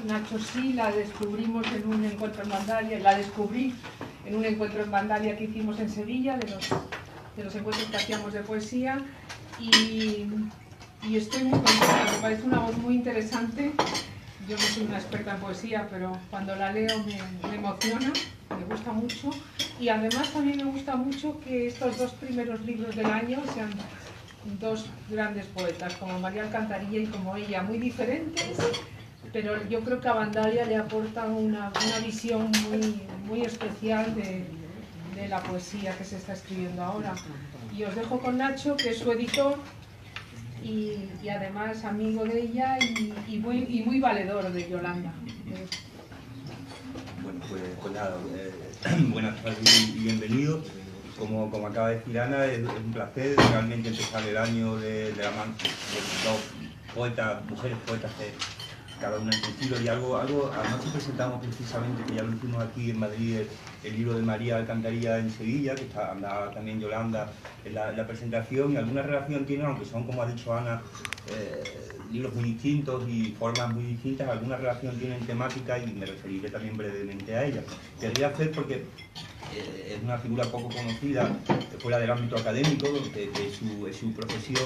Nacho sí, la descubrimos en un encuentro en Vandalia, la descubrí en un encuentro en Vandalia que hicimos en Sevilla, de los encuentros que hacíamos de poesía, y estoy muy contenta, me parece una voz muy interesante. Yo no soy una experta en poesía, pero cuando la leo me emociona, me gusta mucho, y además también me gusta mucho que estos dos primeros libros del año sean dos grandes poetas, como María Alcantarilla y como ella, muy diferentes, pero yo creo que a Vandalia le aporta una visión muy especial de la poesía que se está escribiendo ahora. Y os dejo con Nacho, que es su editor y además amigo de ella y muy valedor de Yolanda. Bueno, pues nada, buenas tardes y bienvenidos. Como acaba de decir Ana, es un placer realmente empezar el año de la mano de dos poetas, mujeres poetas que cada una en su estilo, y algo anoche presentamos precisamente, que ya lo hicimos aquí en Madrid, el libro de María Alcantarilla en Sevilla, que anda también Yolanda en la presentación, y alguna relación tienen, aunque son, como ha dicho Ana, libros muy distintos y formas muy distintas, alguna relación tienen temática, y me referiré también brevemente a ella. Querría hacer, porque es una figura poco conocida fuera del ámbito académico, de su profesión,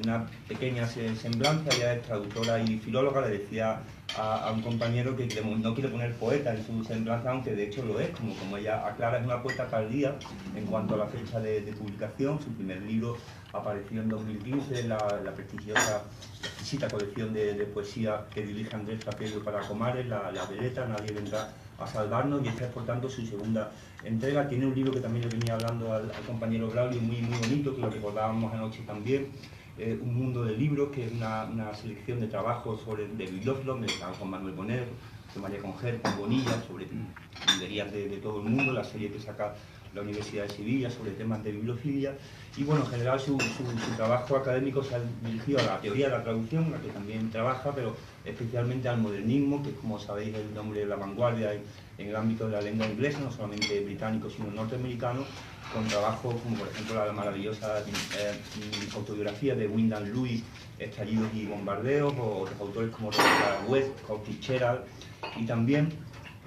una pequeña semblanza. Ella es traductora y filóloga. Le decía a un compañero que no quiere poner poeta en su semblanza, aunque de hecho lo es, como ella aclara, es una poeta tardía en cuanto a la fecha de publicación. Su primer libro apareció en 2015 en la prestigiosa, exquisita colección de poesía que dirige Andrés Trapello para Comares, La Veleta, Nadie vendrá a salvarnos, y esta es por tanto su segunda entrega. Tiene un libro que también le venía hablando al compañero Braulio, muy bonito, que lo recordábamos anoche también, Un mundo de libros, que es una selección de trabajos de bibliófilos, de Juan Manuel Bonet, de María Conger, con Bonilla, sobre librerías de todo el mundo, la serie que saca la Universidad de Sevilla sobre temas de bibliofilia. Y bueno, en general su trabajo académico se ha dirigido a la teoría de la traducción, la que también trabaja, pero especialmente al modernismo, que es, como sabéis, el nombre de la vanguardia en el ámbito de la lengua inglesa, no solamente británico sino norteamericano, con trabajos como por ejemplo la maravillosa autobiografía de Wyndham Lewis, Estallidos y bombardeos, o otros autores como Robert West, Scott Fitzgerald, y también,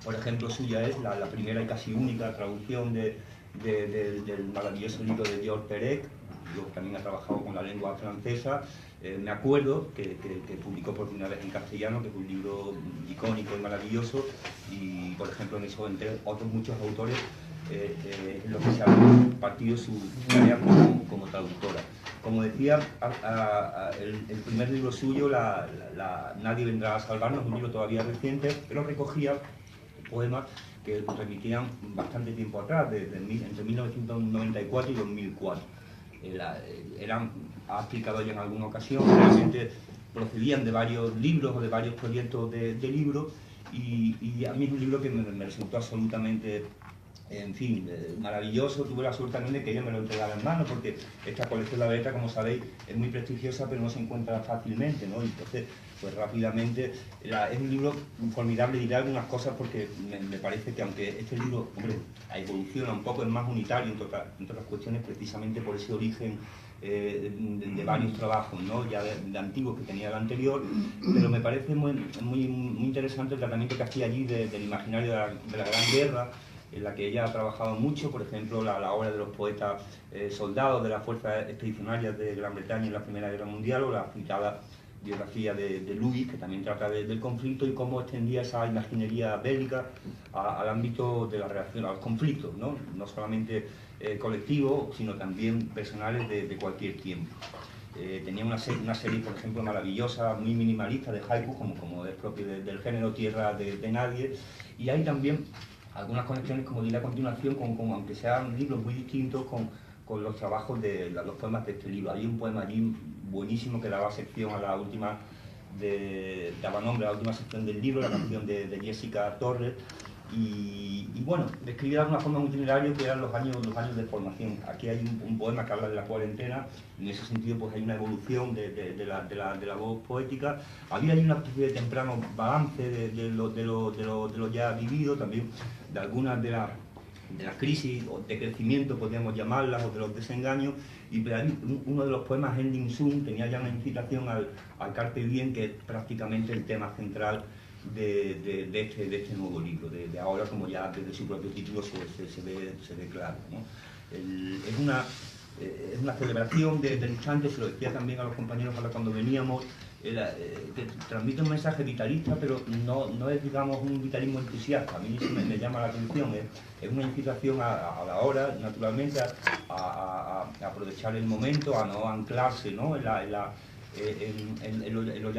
por ejemplo, suya es la primera y casi única traducción del maravilloso libro de Georges Perec, que también ha trabajado con la lengua francesa. Me acuerdo que publicó por primera vez en castellano, que es un libro icónico y maravilloso, y por ejemplo en eso, entre otros muchos autores, lo que se ha partido su tarea como traductora. Como decía, el primer libro suyo, Nadie vendrá a salvarnos, un libro todavía reciente, pero recogía poemas que remitían bastante tiempo atrás, entre 1994 y 2004. Ha explicado ya en alguna ocasión, realmente procedían de varios libros o de varios proyectos de libros, y a mí es un libro que me resultó absolutamente, en fin, maravilloso. Tuve la suerte también de que ella me lo entregara en mano, porque esta colección La Veleta, como sabéis, es muy prestigiosa, pero no se encuentra fácilmente, ¿no? Entonces, pues rápidamente, es un libro formidable. Diré algunas cosas porque me parece que, aunque este libro, hombre, evoluciona un poco, es más unitario, entre otras cuestiones, precisamente por ese origen de varios trabajos, ¿no? Ya de antiguos que tenía el anterior, pero me parece muy interesante el tratamiento que hacía allí del imaginario de la Gran Guerra, en la que ella ha trabajado mucho. Por ejemplo, la obra de los poetas soldados de las fuerzas expedicionarias de Gran Bretaña en la Primera Guerra Mundial, o la citada biografía de Lewis, que también trata del conflicto y cómo extendía esa imaginería bélica al ámbito de la reacción a los conflictos, no solamente colectivos, sino también personales de cualquier tiempo. Tenía una serie, por ejemplo, maravillosa, muy minimalista, de haiku, como es propio del género Tierra de Nadie, y hay también algunas conexiones, como diré a continuación, aunque sean libros muy distintos, con los trabajos de los poemas de este libro. Hay un poema allí buenísimo que daba sección a la última, daba nombre a la última sección del libro, la canción de Jessica Torres, y bueno, describía de una forma muy itinerario que eran los años de formación. Aquí hay un poema que habla de la cuarentena. En ese sentido, pues hay una evolución de la voz poética. Había ahí una especie de temprano balance de lo ya vivido, también de algunas de las crisis o de crecimiento, podríamos llamarlas, o de los desengaños. Y uno de los poemas, Ending Soon, tenía ya una incitación al Carpe Diem, que es prácticamente el tema central de este nuevo libro, de ahora, como ya desde su propio título se ve claro, ¿no? Es una celebración del instante, se lo decía también a los compañeros ahora cuando veníamos, que transmite un mensaje vitalista, pero no es, digamos, un vitalismo entusiasta. A mí sí me llama la atención, es una invitación a la hora, naturalmente, a aprovechar el momento, a no anclarse, ¿no?, en lo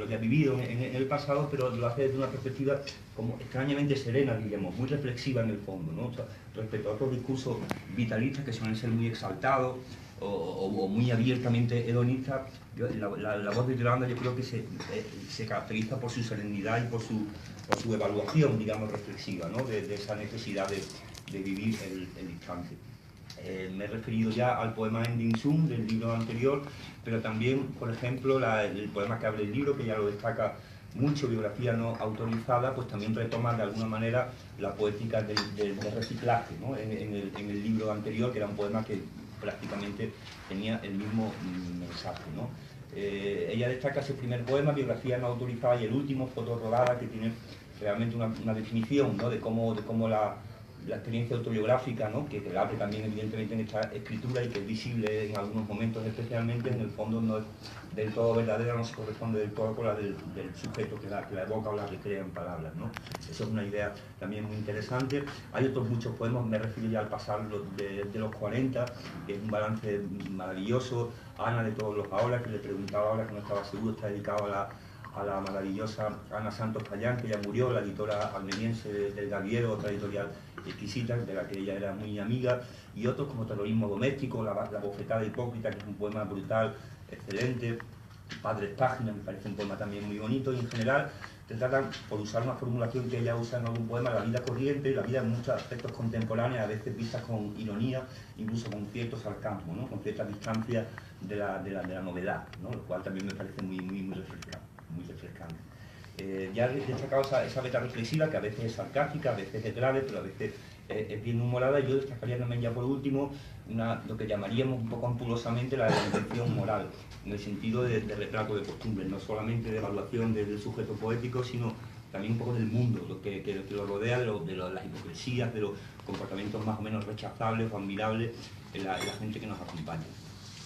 ya vivido en el pasado, pero lo hace desde una perspectiva como extrañamente serena, diríamos, muy reflexiva en el fondo, ¿no? O sea, respecto a otros discursos vitalistas que suelen ser muy exaltados o muy abiertamente hedonistas. La voz de Yolanda, yo creo que se caracteriza por su serenidad y por su evaluación, digamos, reflexiva, ¿no?, de esa necesidad de vivir el instante. Me he referido ya al poema Ending Soon del libro anterior, pero también, por ejemplo, el poema que abre el libro, que ya lo destaca mucho, biografía no autorizada, pues también retoma de alguna manera la poética del reciclaje, ¿no?, en el libro anterior, que era un poema que prácticamente tenía el mismo mensaje, ¿no? Ella destaca ese primer poema, biografía no autorizada, y el último, foto rodada, que tiene realmente una definición, ¿no?, de cómo la experiencia autobiográfica, ¿no?, que abre también evidentemente en esta escritura y que es visible en algunos momentos especialmente, en el fondo no es del todo verdadera, no se corresponde del todo con la del sujeto que la evoca o la recrea en palabras, ¿no? Eso es una idea también muy interesante. Hay otros muchos poemas, me refiero ya al pasar de los 40, que es un balance maravilloso. Ana de todos los ahora, que le preguntaba ahora, que no estaba seguro, está dedicado a la maravillosa Ana Santos Payán, que ya murió, la editora almeriense del Gaviero, otra editorial exquisita, de la que ella era muy amiga, y otros como Terrorismo Doméstico, La bofetada hipócrita, que es un poema brutal, excelente, Padres Páginas, me parece un poema también muy bonito, y en general te tratan, por usar una formulación que ella usa en algún poema, la vida corriente, la vida en muchos aspectos contemporáneos, a veces vistas con ironía, incluso con cierto sarcasmo, ¿no?, con cierta distancia de la novedad, ¿no?, lo cual también me parece muy refrescante. Ya he destacado esa beta reflexiva, que a veces es sarcástica, a veces es grave, pero a veces es bien humorada. Y yo destacaría también, ya por último, lo que llamaríamos un poco ampulosamente la intención moral, en el sentido de retrato de costumbres, no solamente de evaluación del sujeto poético, sino también un poco del mundo, lo que lo rodea, de las hipocresías, de los comportamientos más o menos rechazables o admirables en la gente que nos acompaña.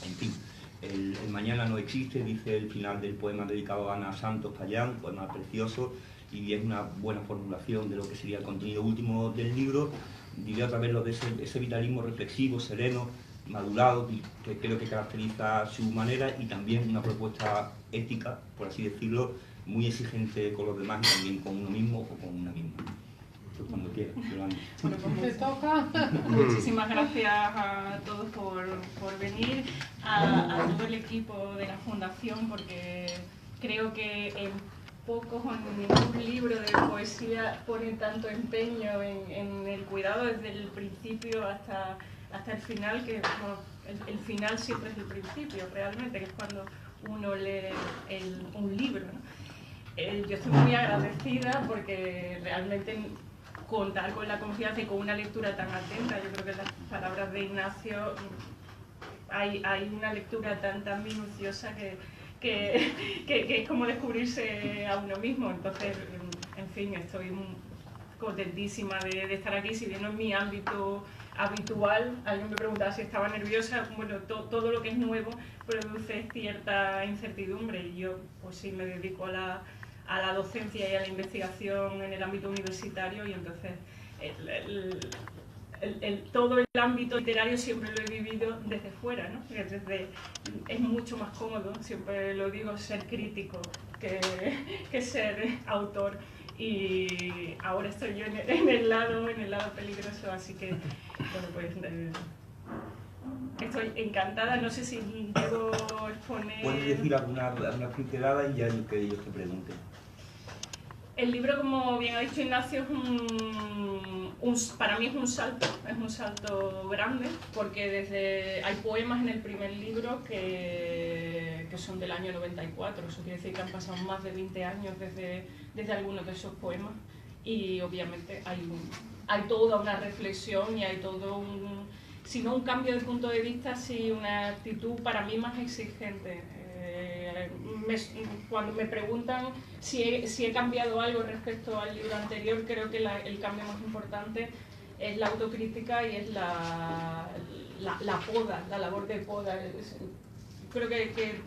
En fin. El mañana no existe, dice el final del poema dedicado a Ana Santos Payán, poema precioso, y es una buena formulación de lo que sería el contenido último del libro. Diré otra vez lo de ese vitalismo reflexivo, sereno, madurado, que creo que caracteriza su manera, y también una propuesta ética, por así decirlo, muy exigente con los demás y también con uno mismo o con una misma. Cuando quieras, Yolanda. Bueno, pues te toca. Muchísimas gracias a todos por venir, a todo el equipo de la Fundación, porque creo que en pocos o en ningún libro de poesía pone tanto empeño en el cuidado desde el principio hasta el final, que bueno, el final siempre es el principio, realmente, que es cuando uno lee un libro, ¿no? Yo estoy muy agradecida porque realmente contar con la confianza y con una lectura tan atenta, yo creo que las palabras de Ignacio, hay una lectura tan minuciosa que es como descubrirse a uno mismo. Entonces, en fin, estoy contentísima de estar aquí, si bien no es mi ámbito habitual. Alguien me preguntaba si estaba nerviosa. Bueno, todo lo que es nuevo produce cierta incertidumbre, y yo pues sí me dedico a la docencia y a la investigación en el ámbito universitario, y entonces todo el ámbito literario siempre lo he vivido desde fuera, ¿no? Es mucho más cómodo, siempre lo digo, ser crítico que ser autor, y ahora estoy yo en el lado peligroso, así que bueno, pues estoy encantada. No sé si debo exponer... Puedes decir alguna pincelada y ya que ellos te pregunten. El libro, como bien ha dicho Ignacio, para mí es un salto grande, porque hay poemas en el primer libro que son del año 94, eso quiere decir que han pasado más de 20 años desde algunos de esos poemas, y obviamente hay toda una reflexión y hay todo si no un cambio de punto de vista, sí una actitud para mí más exigente cuando me preguntan si he cambiado algo respecto al libro anterior, creo que el cambio más importante es la autocrítica y es la poda, la labor de poda. Creo que,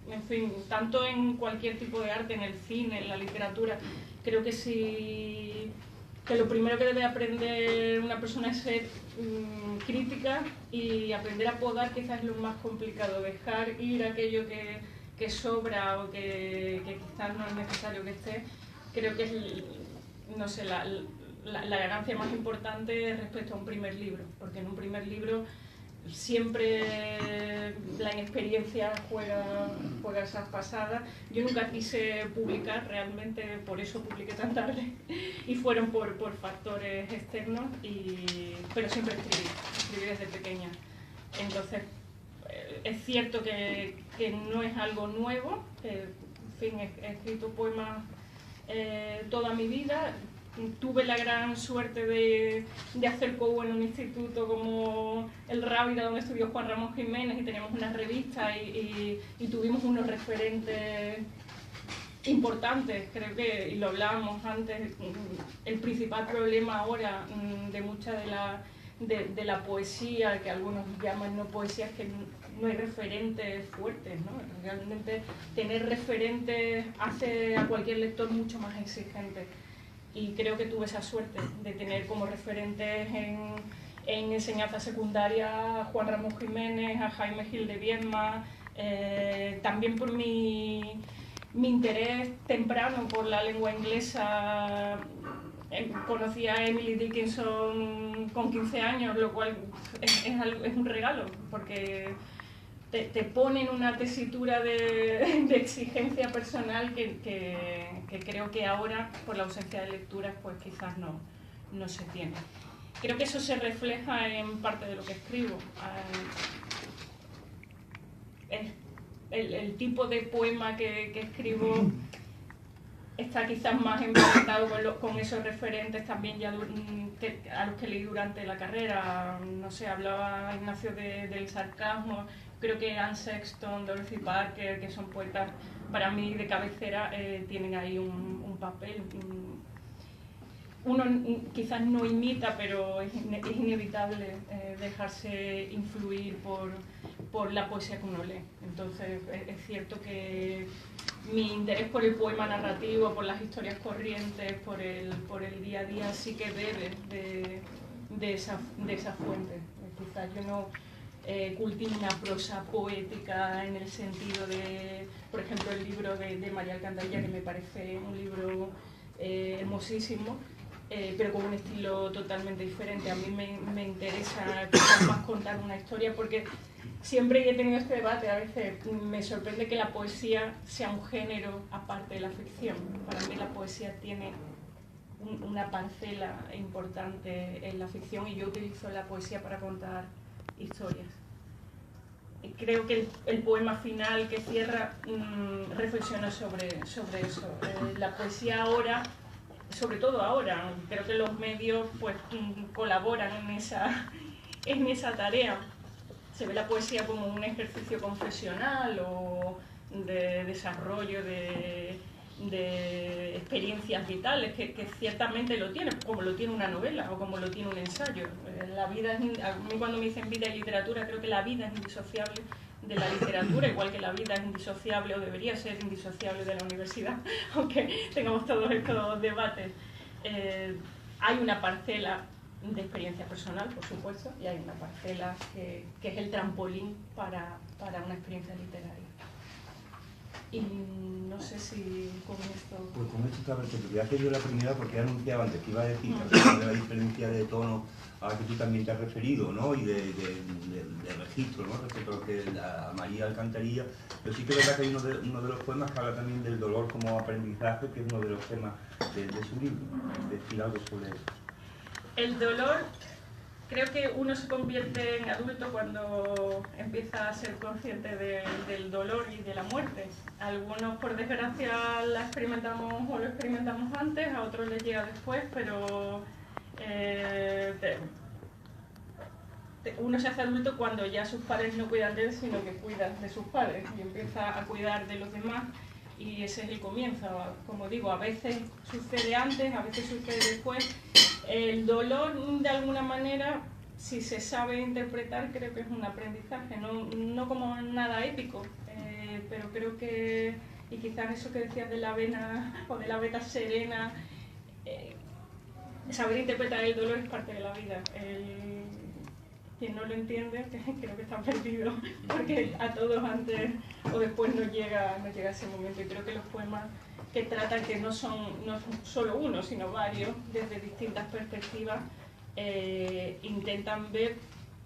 en fin, tanto en cualquier tipo de arte, en el cine, en la literatura, creo que lo primero que debe aprender una persona es ser crítica, y aprender a podar quizás es lo más complicado, dejar ir aquello que sobra o que quizás no es necesario que esté. Creo que es, no sé, la ganancia más importante respecto a un primer libro, porque en un primer libro siempre la inexperiencia juega esas pasadas. Yo nunca quise publicar realmente, por eso publiqué tan tarde, y fueron por factores externos, pero siempre escribí desde pequeña. Entonces, es cierto que no es algo nuevo, en fin, he escrito poemas toda mi vida. Tuve la gran suerte de hacer co en un instituto como el Rábida, donde estudió Juan Ramón Jiménez, y teníamos una revista y tuvimos unos referentes importantes, creo que, y lo hablábamos antes, el principal problema ahora de mucha de la poesía, que algunos llaman no poesía, es que no hay referentes fuertes, ¿no? Realmente tener referentes hace a cualquier lector mucho más exigente. Y creo que tuve esa suerte de tener como referentes en enseñanza secundaria a Juan Ramón Jiménez, a Jaime Gil de Viedma, también por mi interés temprano por la lengua inglesa. Conocí a Emily Dickinson con 15 años, lo cual es un regalo, porque te ponen una tesitura de exigencia personal que creo que ahora, por la ausencia de lecturas, pues quizás no se tiene. Creo que eso se refleja en parte de lo que escribo. El tipo de poema que escribo está quizás más emparentado con esos referentes también ya a los que leí durante la carrera. No sé, hablaba Ignacio del sarcasmo. Creo que Anne Sexton, Dorothy Parker, que son poetas para mí de cabecera, tienen ahí un papel. Uno quizás no imita, pero es inevitable dejarse influir por la poesía que uno lee. Entonces es cierto que mi interés por el poema narrativo, por las historias corrientes, por el día a día, sí que bebe de esa fuente. Quizás yo no cultivo una prosa poética en el sentido de, por ejemplo, el libro de María Alcantarilla, que me parece un libro hermosísimo, pero con un estilo totalmente diferente. A mí me interesa quizás más contar una historia, porque siempre he tenido este debate. A veces me sorprende que la poesía sea un género aparte de la ficción. Para mí la poesía tiene una parcela importante en la ficción, y yo utilizo la poesía para contar historias. Creo que el poema final que cierra reflexiona sobre eso. La poesía ahora, sobre todo ahora, creo que los medios pues colaboran en esa tarea. Se ve la poesía como un ejercicio confesional o de desarrollo de experiencias vitales, que ciertamente lo tiene, como lo tiene una novela o como lo tiene un ensayo. La vida a mí, cuando me dicen vida y literatura, creo que la vida es indisociable de la literatura, igual que la vida es indisociable o debería ser indisociable de la universidad, aunque tengamos todos estos debates. Hay una parcela de experiencia personal, por supuesto, y hay una parcela que es el trampolín para una experiencia literaria. Y no sé si con esto... Pues con esto está perfecto. Ya que yo la primera, porque he anunciado antes que iba a decir de la diferencia de tono a la que tú también te has referido, ¿no? Y de registro, ¿no? Respecto a lo que a María Alcantarilla. Pero sí que es verdad que hay uno de los poemas que habla también del dolor como aprendizaje, que es uno de los temas de su libro. Decir algo sobre eso. El dolor, creo que uno se convierte en adulto cuando empieza a ser consciente del dolor y de la muerte. Algunos, por desgracia, la experimentamos o lo experimentamos antes, a otros les llega después, pero uno se hace adulto cuando ya sus padres no cuidan de él, sino que cuidan de sus padres y empieza a cuidar de los demás, y ese es el comienzo. Como digo, a veces sucede antes, a veces sucede después. El dolor, de alguna manera, si se sabe interpretar, creo que es un aprendizaje, no como nada épico, pero creo que, y quizás eso que decías de la vena o de la beta serena, saber interpretar el dolor es parte de la vida. Quien no lo entiende, creo que está perdido, porque a todos antes o después no llega ese momento. Y creo que los poemas que tratan, que no son solo uno, sino varios, desde distintas perspectivas, intentan ver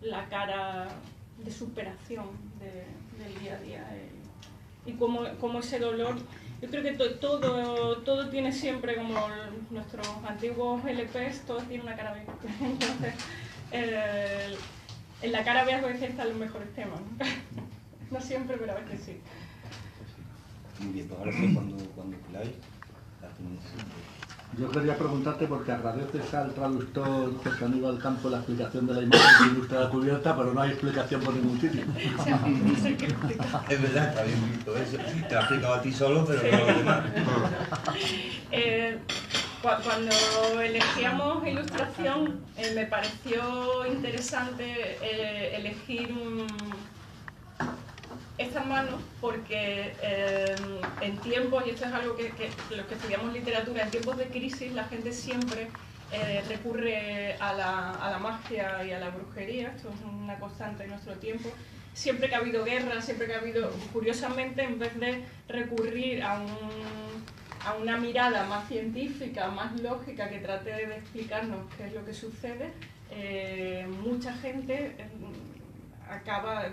la cara de superación del día a día. Y como ese dolor, yo creo que todo tiene siempre, como nuestros antiguos LPs, todos tienen una cara B. Entonces, en la cara B a veces están los mejores temas, ¿no? No siempre, pero a veces sí. Muy bien, pues ahora sí, cuando queráis, Yo quería preguntarte, porque agradeces al traductor José Aníbal Campo la explicación de la imagen que ilustra la cubierta, pero no hay explicación por ningún sitio. Es verdad, está bien visto eso. Te lo he explicado a ti solo, pero no a los demás. Cuando elegíamos ilustración, me pareció interesante elegir esta mano, porque en tiempos, y esto es algo que los que estudiamos literatura, en tiempos de crisis la gente siempre recurre a la magia y a la brujería. Esto es una constante en nuestro tiempo. Siempre que ha habido guerra, siempre que ha habido, curiosamente, en vez de recurrir a una mirada más científica, más lógica, que trate de explicarnos qué es lo que sucede, mucha gente acaba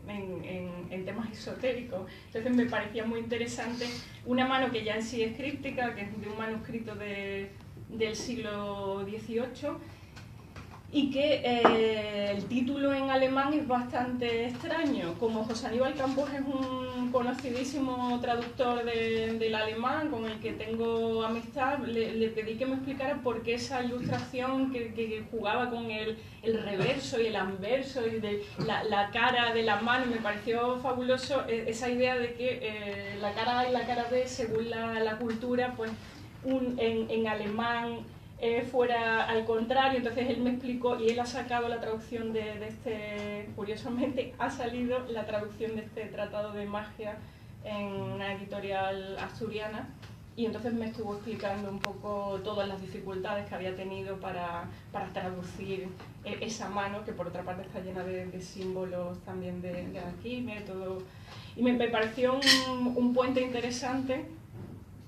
en temas esotéricos. Entonces me parecía muy interesante una mano que ya en sí es críptica, que es de un manuscrito del siglo XVIII, y que el título en alemán es bastante extraño. Como José Aníbal Campos es un conocidísimo traductor del alemán con el que tengo amistad, le pedí que me explicara por qué esa ilustración que jugaba con el reverso y el anverso y la cara de la mano. Me pareció fabuloso esa idea de que la cara A y la cara B, según la cultura, pues en alemán fuera al contrario. Entonces él me explicó, y él ha sacado la traducción de este, curiosamente ha salido la traducción de este tratado de magia en una editorial asturiana, y entonces me estuvo explicando un poco todas las dificultades que había tenido para traducir esa mano, que por otra parte está llena de símbolos también de alquimia y todo. Y me pareció un puente interesante.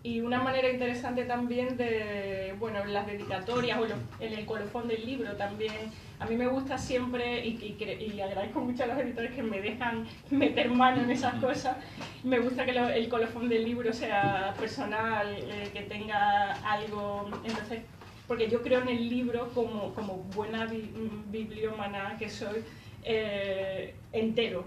Y una manera interesante también de, bueno, las dedicatorias o en el colofón del libro también. A mí me gusta siempre, y agradezco mucho a los editores que me dejan meter mano en esas cosas, me gusta que el colofón del libro sea personal, que tenga algo. Entonces, porque yo creo en el libro como buena bibliómana que soy, entero,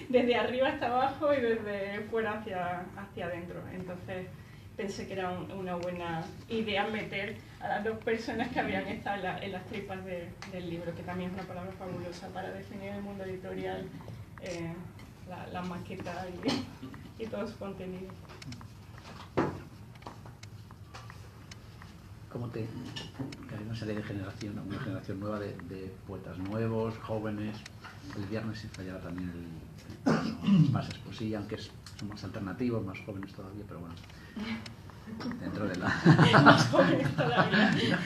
desde arriba hasta abajo y desde fuera hacia adentro. Entonces pensé que era una buena idea meter a las dos personas que habían estado en las tripas del libro, que también es una palabra fabulosa para definir el mundo editorial, la maqueta y todo su contenido. ¿Cómo que hay una serie de generación, una generación nueva de poetas nuevos, jóvenes? El viernes se fallará también más es poesía, aunque son más alternativos, más jóvenes todavía, pero bueno, dentro de la... Más jóvenes todavía.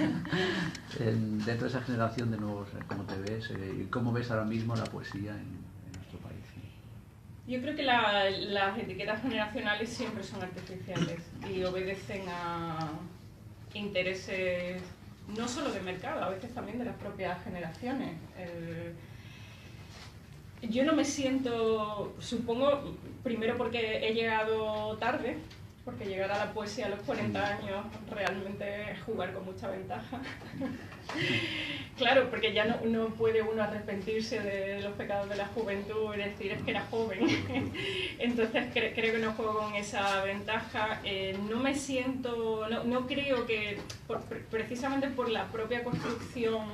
Dentro de esa generación de nuevos, ¿cómo te ves? ¿Y cómo ves ahora mismo la poesía en nuestro país? Yo creo que las etiquetas generacionales siempre son artificiales y obedecen a intereses no solo de mercado, a veces también de las propias generaciones. Yo no me siento, supongo, primero porque he llegado tarde, porque llegar a la poesía a los 40 años realmente es jugar con mucha ventaja. Claro, porque ya no puede uno arrepentirse de los pecados de la juventud y decir es que era joven. Entonces creo que no juego con esa ventaja. No me siento, no creo que, precisamente por la propia construcción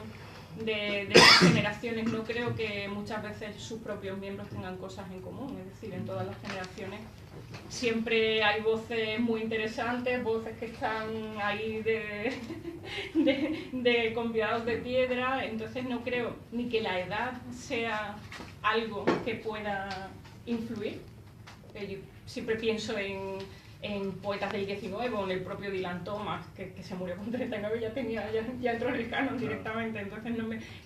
de las generaciones. No creo que muchas veces sus propios miembros tengan cosas en común, es decir, en todas las generaciones siempre hay voces muy interesantes, voces que están ahí de convidados de piedra. Entonces no creo ni que la edad sea algo que pueda influir. Yo siempre pienso en poetas del 19 o en el propio Dylan Thomas, que se murió con 39 y ya entró en el canon directamente. Entonces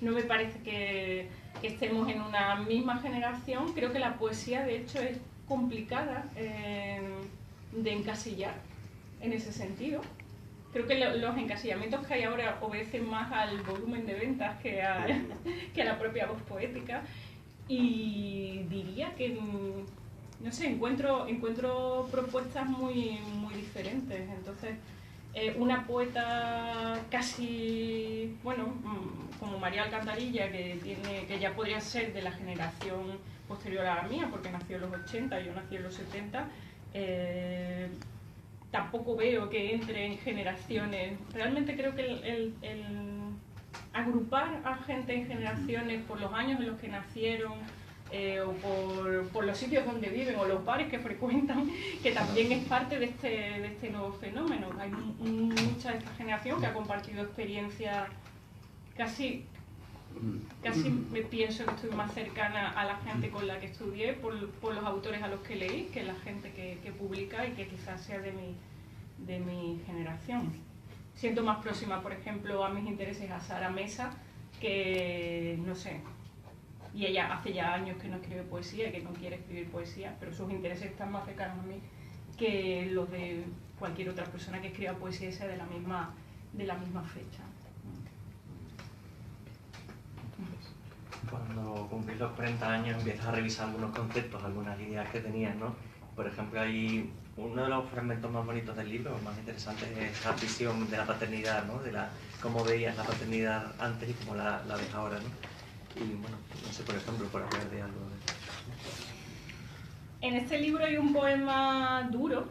no me parece que estemos en una misma generación. Creo que la poesía, de hecho, es complicada de encasillar en ese sentido. Creo que los encasillamientos que hay ahora obedecen más al volumen de ventas que a la propia voz poética. Y diría que, no sé, encuentro propuestas muy diferentes. Entonces, una poeta casi, bueno, como María Alcantarilla, que ya podría ser de la generación posterior a la mía, porque nació en los 80, yo nací en los 70, tampoco veo que entre en generaciones. Realmente creo que el agrupar a gente en generaciones por los años en los que nacieron, o por los sitios donde viven o los bares que frecuentan, que también es parte de este nuevo fenómeno. Hay mucha de esta generación que ha compartido experiencias casi me pienso que estoy más cercana a la gente con la que estudié por los autores a los que leí que la gente que publica y que quizás sea de mi generación. Siento más próxima, por ejemplo, a mis intereses a Sara Mesa, que, no sé, y ella hace ya años que no escribe poesía y que no quiere escribir poesía, pero sus intereses están más cercanos a mí que los de cualquier otra persona que escriba poesía y sea de la misma fecha. Cuando cumplís los 40 años empiezas a revisar algunos conceptos, algunas ideas que tenías, ¿no? Por ejemplo, hay uno de los fragmentos más bonitos del libro, más interesantes, es esa visión de la paternidad, ¿no? De cómo veías la paternidad antes y cómo la ves ahora, ¿no? Y bueno, no sé, por ejemplo, por hablar de algo de... En este libro hay un poema duro,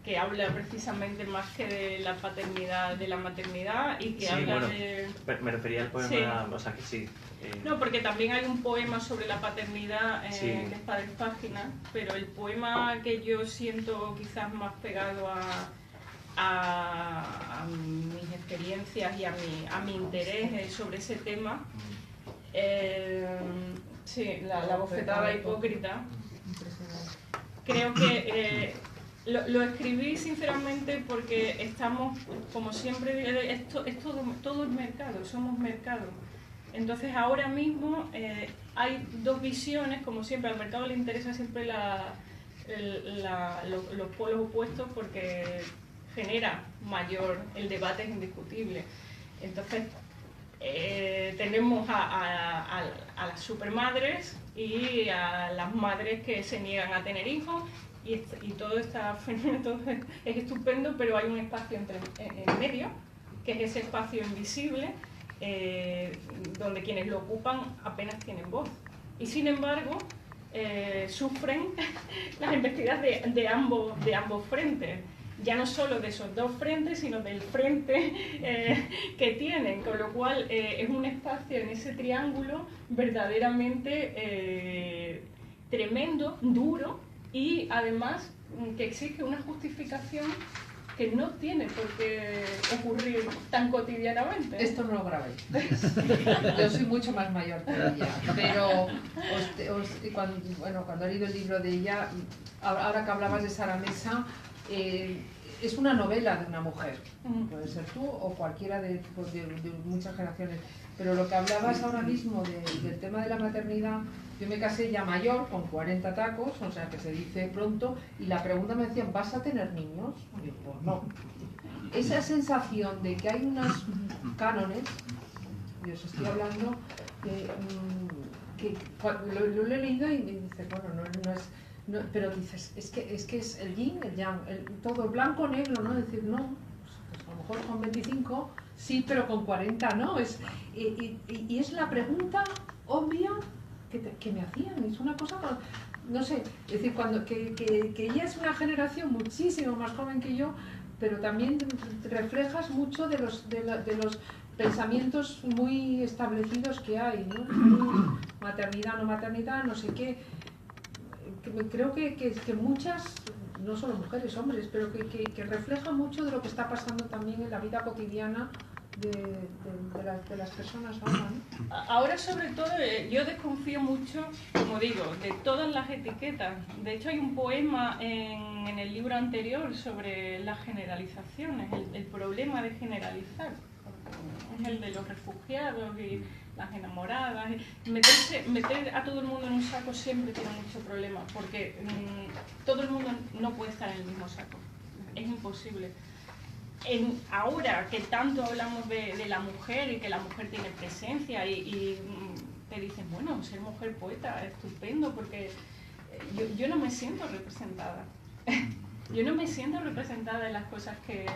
que habla precisamente más que de la paternidad, de la maternidad, y que habla de... Me refería al poema, sí. O sea que sí. No, porque también hay un poema sobre la paternidad que es Padres Páginas, pero el poema que yo siento quizás más pegado a mis experiencias y a mi interés sobre ese tema, sí, la bofetada hipócrita. Creo que lo escribí sinceramente porque estamos, como siempre, todo es mercado, somos mercado. Entonces ahora mismo hay dos visiones, como siempre, al mercado le interesa siempre los polos opuestos porque genera mayor, el debate es indiscutible. Entonces tenemos a las supermadres y a las madres que se niegan a tener hijos, y todo es estupendo, pero hay un espacio en medio, que es ese espacio invisible, donde quienes lo ocupan apenas tienen voz. Y sin embargo, sufren las embestidas de ambos frentes. Ya no solo de esos dos frentes, sino del frente que tienen, con lo cual es un espacio en ese triángulo verdaderamente tremendo, duro, y además que exige una justificación que no tiene por qué ocurrir tan cotidianamente. Esto no lo grabéis. Yo soy mucho más mayor que ella, pero cuando he leído el libro de ella, ahora que hablabas de Sara Mesa, es una novela de una mujer, puede ser tú o cualquiera de muchas generaciones, pero lo que hablabas ahora mismo del tema de la maternidad, yo me casé ya mayor, con 40 tacos, o sea que se dice pronto, y la pregunta me decían, ¿vas a tener niños? Y yo, pues no. Esa sensación de que hay unos cánones, yo os estoy hablando, que lo he leído y me dice, bueno, no es... No, pero dices, es que es el yin, el yang, todo blanco, negro, ¿no? Decir, no, pues a lo mejor con 25, sí, pero con 40 no. Y es la pregunta obvia que me hacían, es una cosa, no sé, es decir, que ella es una generación muchísimo más joven que yo, pero también reflejas mucho de los pensamientos muy establecidos que hay, ¿no? Maternidad, no maternidad, no sé qué. Creo que muchas, no solo mujeres, hombres, pero que refleja mucho de lo que está pasando también en la vida cotidiana de las personas ahora, ¿no? Ahora, sobre todo, yo desconfío mucho, como digo, de todas las etiquetas. De hecho, hay un poema en el libro anterior sobre las generalizaciones, el problema de generalizar. Es el de los refugiados y las enamoradas. Meter a todo el mundo en un saco siempre tiene mucho problema, porque todo el mundo no puede estar en el mismo saco. Es imposible. Ahora que tanto hablamos de la mujer y que la mujer tiene presencia y te dicen, bueno, ser mujer poeta es estupendo, porque yo no me siento representada. Yo no me siento representada en las cosas que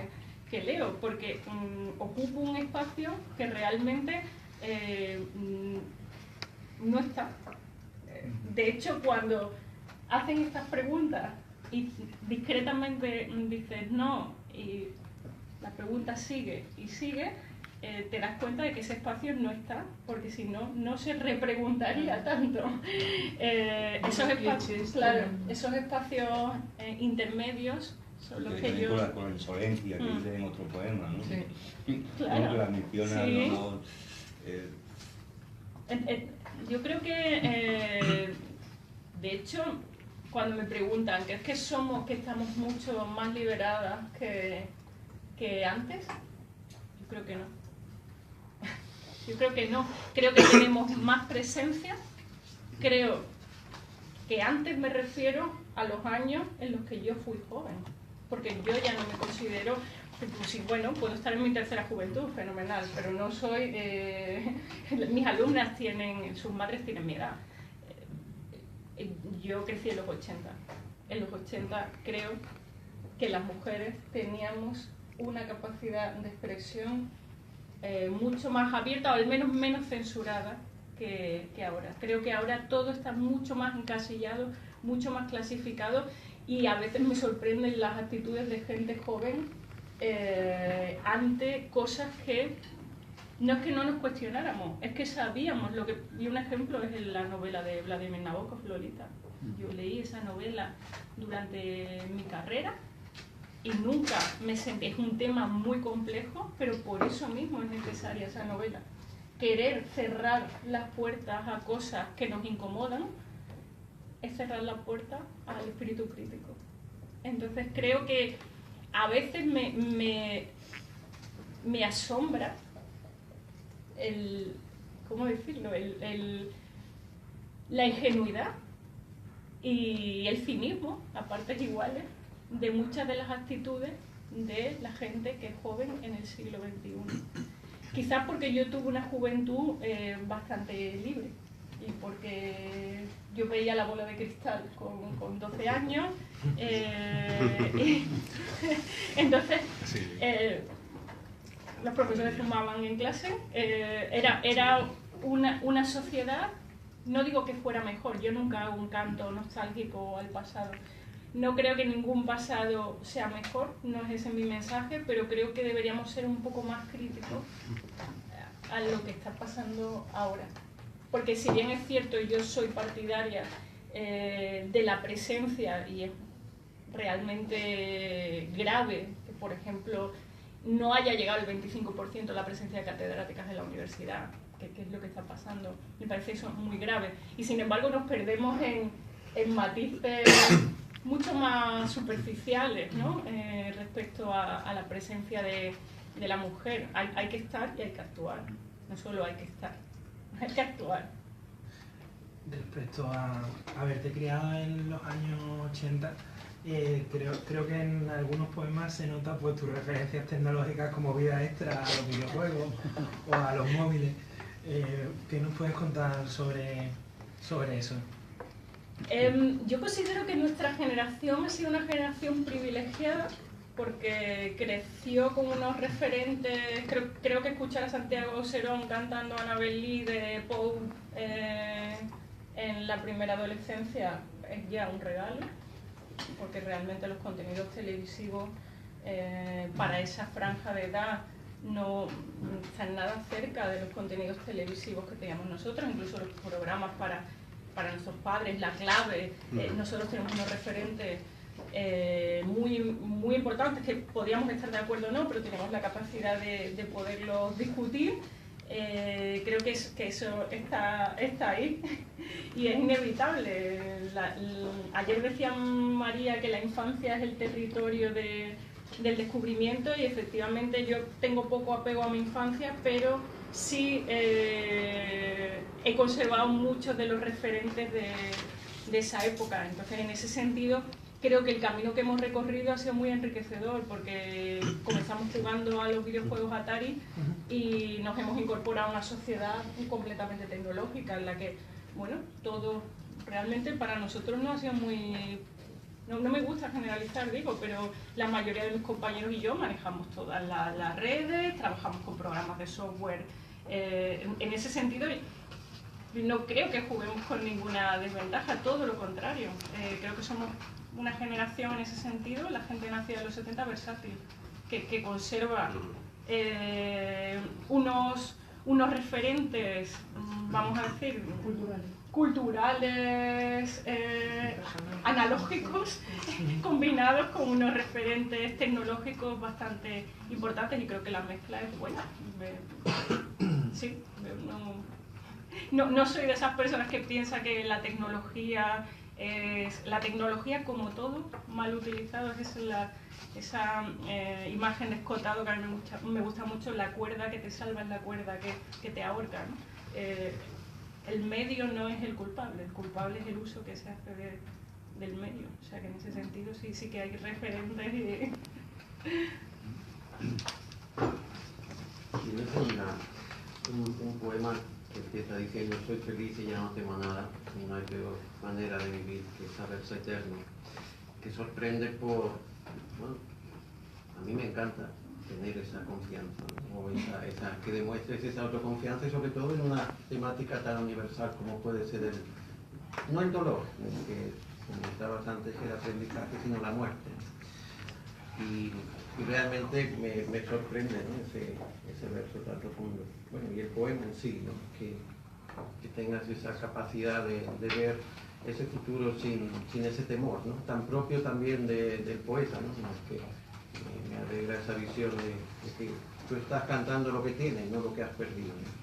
leo, porque ocupo un espacio que realmente no está. De hecho, cuando hacen estas preguntas y discretamente dices no, y la pregunta sigue y sigue, te das cuenta de que ese espacio no está, porque si no, no se repreguntaría tanto. Esos espacios intermedios son los que yo... Con la insolencia que dice en otro poema, ¿no? Sí. Claro. Que la menciona, Sí. ¿no? Yo creo que, de hecho, cuando me preguntan, ¿crees que estamos mucho más liberadas que antes? Yo creo que no. Yo creo que no. Creo que tenemos más presencia. Creo que antes me refiero a los años en los que yo fui joven. Porque yo ya no me considero... Pues, bueno, puedo estar en mi tercera juventud, fenomenal, pero no soy... mis alumnas sus madres tienen mi edad. Yo crecí en los 80. En los 80 creo que las mujeres teníamos una capacidad de expresión mucho más abierta, o al menos menos censurada que ahora. Creo que ahora todo está mucho más encasillado, mucho más clasificado, y a veces me sorprenden las actitudes de gente joven ante cosas que no es que no nos cuestionáramos, es que sabíamos lo que... Y un ejemplo es la novela de Vladimir Nabokov, Lolita. Yo leí esa novela durante mi carrera y nunca me sentí... Es un tema muy complejo, pero por eso mismo es necesaria esa novela. Querer cerrar las puertas a cosas que nos incomodan es cerrar la puerta al espíritu crítico. Entonces creo que a veces me asombra ¿cómo decirlo? La ingenuidad y el cinismo, a partes iguales, de muchas de las actitudes de la gente que es joven en el siglo XXI. Quizás porque yo tuve una juventud bastante libre y porque yo veía La bola de cristal con 12 años. Entonces, los profesores fumaban en clase. Era una sociedad, no digo que fuera mejor, yo nunca hago un canto nostálgico al pasado. No creo que ningún pasado sea mejor, no es ese mi mensaje, pero creo que deberíamos ser un poco más críticos a lo que está pasando ahora. Porque si bien es cierto, yo soy partidaria de la presencia, y es realmente grave que, por ejemplo, no haya llegado el 25% la presencia de catedráticas en la universidad, que es lo que está pasando. Me parece eso muy grave. Y sin embargo nos perdemos en matices mucho más superficiales, ¿no? Respecto a la presencia de la mujer. Hay que estar y hay que actuar. No solo hay que estar, hay que actuar. Respecto a haberte criado en los años 80, creo que en algunos poemas se nota pues tus referencias tecnológicas como vida extra a los videojuegos o a los móviles. ¿Qué nos puedes contar sobre eso? Yo considero que nuestra generación ha sido una generación privilegiada porque creció con unos referentes. Creo que escuchar a Santiago Serón cantando a Annabel Lee de Poe en la primera adolescencia es ya un regalo, porque realmente los contenidos televisivos para esa franja de edad no están nada cerca de los contenidos televisivos que teníamos nosotros, incluso los programas para nuestros padres, La Clave. Nosotros tenemos unos referentes muy importantes que podíamos estar de acuerdo o no, pero tenemos la capacidad de poderlos discutir. Creo que eso está ahí y es inevitable. Ayer decía María que la infancia es el territorio del descubrimiento, y efectivamente yo tengo poco apego a mi infancia, pero sí he conservado muchos de los referentes de esa época. Entonces, en ese sentido, creo que el camino que hemos recorrido ha sido muy enriquecedor, porque comenzamos jugando a los videojuegos Atari y nos hemos incorporado a una sociedad completamente tecnológica en la que, bueno, todo realmente para nosotros no ha sido muy... No me gusta generalizar, digo, pero la mayoría de mis compañeros y yo manejamos todas las redes, trabajamos con programas de software. En ese sentido, no creo que juguemos con ninguna desventaja, todo lo contrario. Creo que somos una generación en ese sentido, la gente nacida en los 70, versátil, que conserva unos referentes, vamos a decir, culturales, analógicos, combinados con unos referentes tecnológicos bastante importantes, y creo que la mezcla es buena. Sí, no soy de esas personas que piensan que la tecnología como todo, mal utilizado, es esa imagen de Escotado que a mí me gusta mucho, la cuerda que te salva es la cuerda que te ahorca, ¿no? El medio no es el culpable es el uso que se hace del medio. O sea que en ese sentido sí que hay referentes. Tienes un poema que empieza diciendo: soy feliz y ya no temo nada, y no hay peor manera de vivir que saberse eterno, que sorprende por... Bueno, a mí me encanta tener esa confianza, ¿no? O que demuestres esa autoconfianza, y sobre todo en una temática tan universal como puede ser no el dolor, que comentabas antes, el aprendizaje, sino la muerte. Y realmente me sorprende, ¿no? ese verso tan profundo. Bueno, y el poema en sí, ¿no? que tengas esa capacidad de ver ese futuro sin ese temor, ¿no? Tan propio también del poeta, ¿no? Que me alegra esa visión de que tú estás cantando lo que tienes, no lo que has perdido, ¿no?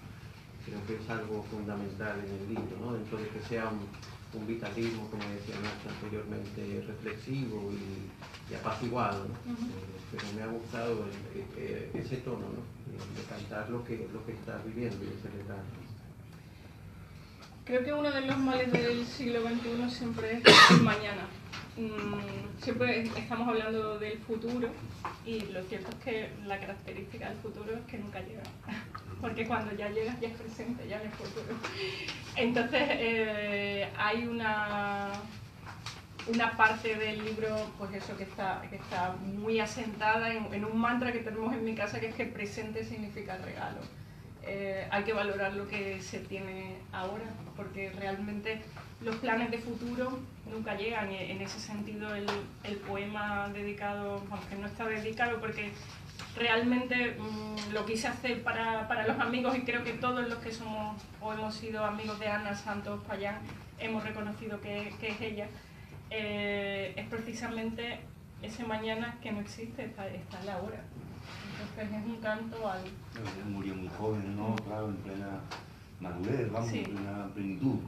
Creo que es algo fundamental en el libro, ¿no? Dentro de que sea un vitalismo, como decía Nacho anteriormente, reflexivo y apaciguado, ¿no? Pero me ha gustado ese tono, ¿no? De cantar lo que estás viviendo y de celebrar. Creo que uno de los males del siglo XXI siempre es el mañana. Siempre estamos hablando del futuro, y lo cierto es que la característica del futuro es que nunca llega, porque cuando ya llegas ya es presente, ya no es futuro. Entonces hay una parte del libro, pues eso, que está muy asentada en un mantra que tenemos en mi casa, que es que presente significa regalo. Hay que valorar lo que se tiene ahora, porque realmente los planes de futuro nunca llegan, y en ese sentido el poema dedicado, aunque no está dedicado, porque realmente lo quise hacer para los amigos, y creo que todos los que somos o hemos sido amigos de Ana Santos Payán hemos reconocido que es ella. Es precisamente ese mañana que no existe, está en la hora. Entonces es un canto al... Murió muy joven, ¿no? Claro, en plena madurez, vamos, Sí. en plena plenitud.